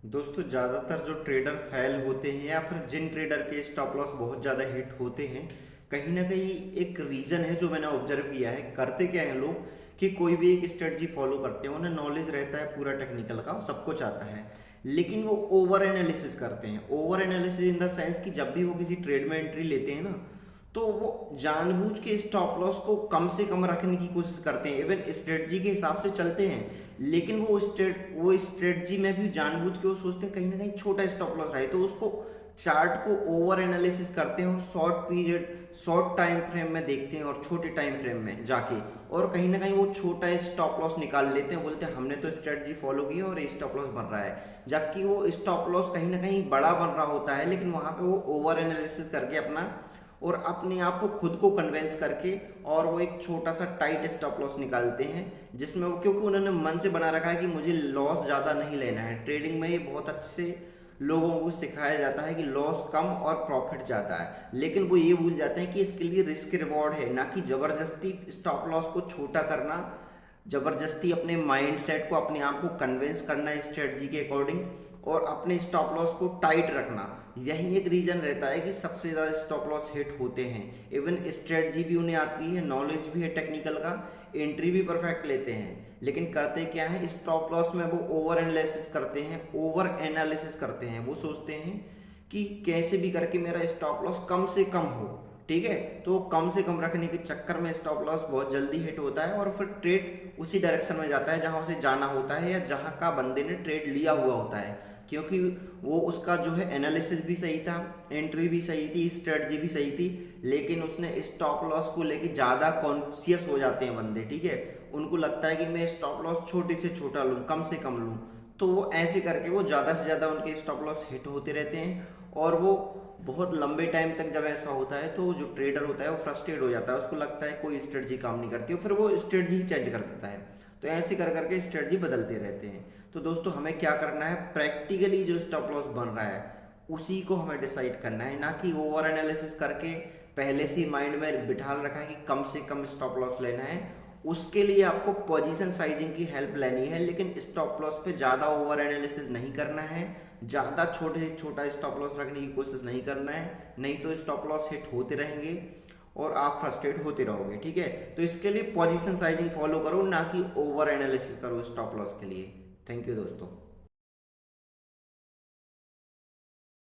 दोस्तों ज़्यादातर जो ट्रेडर फेल होते हैं या फिर जिन ट्रेडर के स्टॉप लॉस बहुत ज़्यादा हिट होते हैं, कहीं ना कहीं एक रीज़न है जो मैंने ऑब्जर्व किया है। करते क्या हैं लोग कि कोई भी एक स्ट्रेटजी फॉलो करते हैं, उन्हें नॉलेज रहता है पूरा टेक्निकल का, सब कुछ आता है, लेकिन वो ओवर एनालिसिस करते हैं। Over analysis in the sense कि जब भी वो किसी ट्रेड में एंट्री लेते हैं ना, तो वो जानबूझ के स्टॉप लॉस को कम से कम रखने की कोशिश करते हैं। इवन स्ट्रेटजी के हिसाब से चलते हैं, लेकिन वो स्ट्रेटजी में भी जानबूझ के वो सोचते हैं कहीं ना कहीं छोटा स्टॉप लॉस रहे, तो उसको चार्ट को ओवर एनालिसिस करते हैं, short period short time frame में देखते हैं और छोटे टाइम फ्रेम में जाके, और कहीं ना कहीं वो छोटा स्टॉप लॉस निकाल लेते हैं। बोलते हैं हमने तो स्ट्रेटजी फॉलो की है और स्टॉप लॉस बन रहा है, जबकि वो स्टॉप लॉस कहीं ना कहीं बड़ा बन रहा होता है, लेकिन वहां पे वो ओवर एनालिसिस करके अपना और अपने आप को खुद को कन्वेंस करके और वो एक छोटा सा टाइट स्टॉप लॉस निकालते हैं, जिसमें वो, क्योंकि उन्होंने मन से बना रखा है कि मुझे लॉस ज़्यादा नहीं लेना है। ट्रेडिंग में ये बहुत अच्छे से लोगों को सिखाया जाता है कि लॉस कम और प्रॉफिट ज़्यादा है, लेकिन वो ये भूल जाते हैं कि इसके लिए रिस्क रिवॉर्ड है, ना कि ज़बरदस्ती स्टॉप लॉस को छोटा करना, ज़बरदस्ती अपने माइंड सेट को, अपने आप को कन्विंस करना स्ट्रेटजी के अकॉर्डिंग, और अपने स्टॉप लॉस को टाइट रखना। यही एक रीज़न रहता है कि सबसे ज़्यादा स्टॉप लॉस हिट होते हैं। इवन स्ट्रेटजी भी उन्हें आती है, नॉलेज भी है टेक्निकल का, एंट्री भी परफेक्ट लेते हैं, लेकिन करते क्या है, स्टॉप लॉस में वो ओवर एनालिसिस करते हैं। ओवर एनालिसिस करते हैं, वो सोचते हैं कि कैसे भी करके मेरा स्टॉप लॉस कम से कम हो, ठीक है। तो कम से कम रखने के चक्कर में स्टॉप लॉस बहुत जल्दी हिट होता है और फिर ट्रेड उसी डायरेक्शन में जाता है जहां उसे जाना होता है या जहां का बंदे ने ट्रेड लिया हुआ होता है, क्योंकि वो उसका जो है एनालिसिस भी सही था, एंट्री भी सही थी, स्ट्रेटजी भी सही थी, लेकिन उसने स्टॉप लॉस को लेके ज़्यादा कॉन्शियस हो जाते हैं बंदे, ठीक है। उनको लगता है कि मैं स्टॉप लॉस छोटे से छोटा लूँ, कम से कम लूँ, तो वो ऐसे करके वो ज़्यादा से ज़्यादा उनके स्टॉप लॉस हिट होते रहते हैं। और वो बहुत लंबे टाइम तक जब ऐसा होता है तो जो ट्रेडर होता है वो फ्रस्ट्रेट हो जाता है, उसको लगता है कोई स्ट्रेटजी काम नहीं करती, फिर वो स्ट्रेटजी ही चेंज कर देता है। तो ऐसे कर करके स्ट्रेटजी बदलते रहते हैं। तो दोस्तों हमें क्या करना है, प्रैक्टिकली जो स्टॉप लॉस बन रहा है उसी को हमें डिसाइड करना है, ना कि ओवर एनालिसिस करके पहले से माइंड में बिठा रखा है कि कम से कम स्टॉप लॉस लेना है। उसके लिए आपको पोजीशन साइजिंग की हेल्प लेनी है, लेकिन स्टॉप लॉस पे ज़्यादा ओवर एनालिसिस नहीं करना है, ज़्यादा छोटे से छोटा स्टॉप लॉस रखने की कोशिश नहीं करना है, नहीं तो स्टॉप लॉस हिट होते रहेंगे और आप फ्रस्ट्रेट होते रहोगे, ठीक है। तो इसके लिए पोजीशन साइजिंग फॉलो करो, ना कि ओवर एनालिसिस करो स्टॉप लॉस के लिए। थैंक यू दोस्तों।